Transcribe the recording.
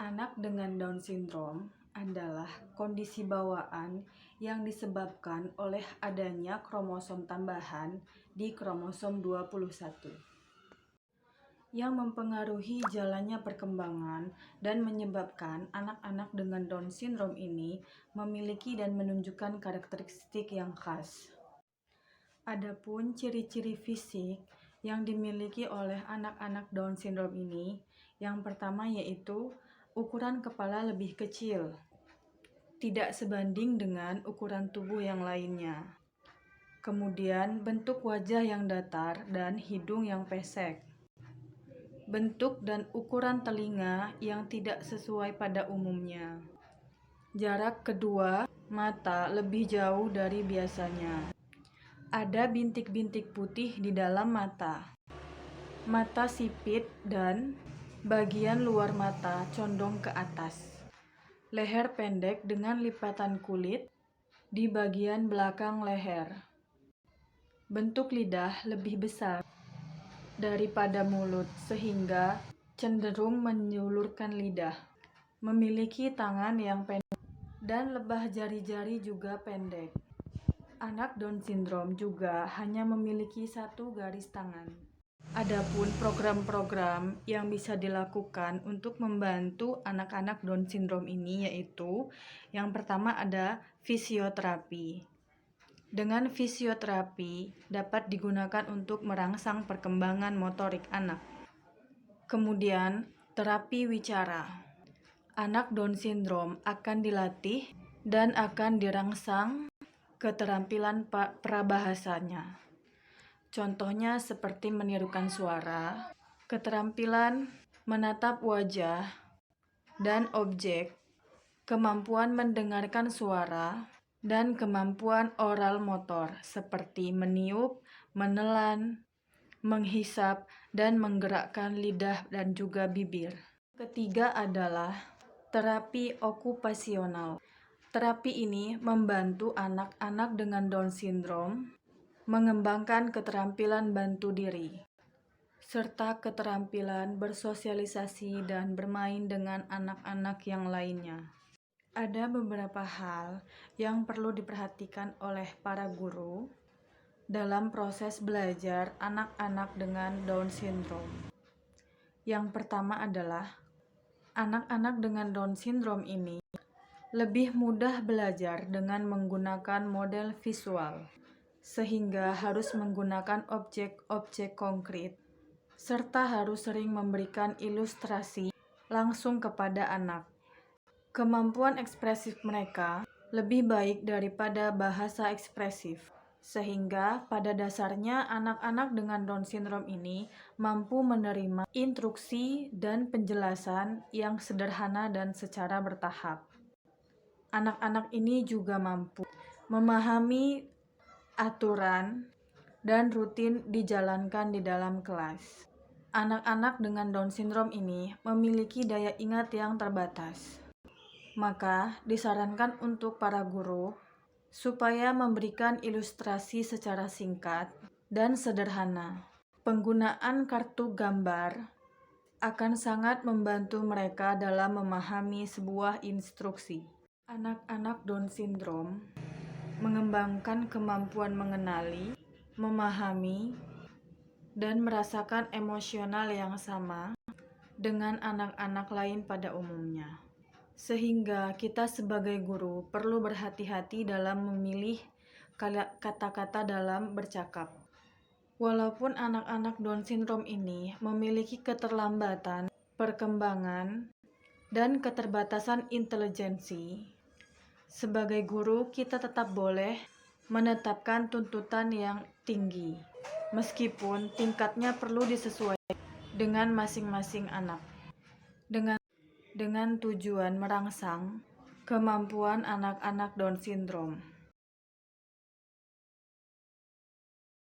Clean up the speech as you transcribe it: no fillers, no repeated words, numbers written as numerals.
Anak dengan Down syndrome adalah kondisi bawaan yang disebabkan oleh adanya kromosom tambahan di kromosom 21 yang mempengaruhi jalannya perkembangan dan menyebabkan anak-anak dengan Down syndrome ini memiliki dan menunjukkan karakteristik yang khas. Adapun ciri-ciri fisik yang dimiliki oleh anak-anak Down syndrome ini, yang pertama yaitu ukuran kepala lebih kecil, tidak sebanding dengan ukuran tubuh yang lainnya. Kemudian bentuk wajah yang datar dan hidung yang pesek. Bentuk dan ukuran telinga yang tidak sesuai pada umumnya. Jarak kedua mata lebih jauh dari biasanya. Ada bintik-bintik putih di dalam mata. Mata sipit dan bagian luar mata condong ke atas. Leher pendek dengan lipatan kulit di bagian belakang leher. Bentuk lidah lebih besar daripada mulut sehingga cenderung menyulurkan lidah. Memiliki tangan yang pendek dan lebah jari-jari juga pendek. Anak Down syndrome juga hanya memiliki satu garis tangan. Adapun program-program yang bisa dilakukan untuk membantu anak-anak Down syndrome ini yaitu yang pertama ada fisioterapi. Dengan fisioterapi dapat digunakan untuk merangsang perkembangan motorik anak. Kemudian terapi wicara. Anak Down syndrome akan dilatih dan akan dirangsang keterampilan prabahasanya. Contohnya seperti menirukan suara, keterampilan menatap wajah dan objek, kemampuan mendengarkan suara, dan kemampuan oral motor seperti meniup, menelan, menghisap, dan menggerakkan lidah dan juga bibir. Ketiga adalah terapi okupasional. Terapi ini membantu anak-anak dengan Down syndrome mengembangkan keterampilan bantu diri, serta keterampilan bersosialisasi dan bermain dengan anak-anak yang lainnya. Ada beberapa hal yang perlu diperhatikan oleh para guru dalam proses belajar anak-anak dengan Down syndrome. Yang pertama adalah anak-anak dengan Down syndrome ini lebih mudah belajar dengan menggunakan model visual, sehingga harus menggunakan objek-objek konkret, serta harus sering memberikan ilustrasi langsung kepada anak. Kemampuan ekspresif mereka lebih baik daripada bahasa ekspresif, sehingga pada dasarnya anak-anak dengan Down syndrome ini mampu menerima instruksi dan penjelasan yang sederhana dan secara bertahap. Anak-anak ini juga mampu memahami aturan dan rutin dijalankan di dalam kelas. Anak-anak dengan Down syndrome ini memiliki daya ingat yang terbatas. Maka disarankan untuk para guru supaya memberikan ilustrasi secara singkat dan sederhana. Penggunaan kartu gambar akan sangat membantu mereka dalam memahami sebuah instruksi. Anak-anak Down syndrome mengembangkan kemampuan mengenali, memahami, dan merasakan emosional yang sama dengan anak-anak lain pada umumnya. Sehingga kita sebagai guru perlu berhati-hati dalam memilih kata-kata dalam bercakap. Walaupun anak-anak Down syndrome ini memiliki keterlambatan perkembangan dan keterbatasan intelijensi, sebagai guru kita tetap boleh menetapkan tuntutan yang tinggi, meskipun tingkatnya perlu disesuaikan dengan masing-masing anak, dengan tujuan merangsang kemampuan anak-anak Down syndrome.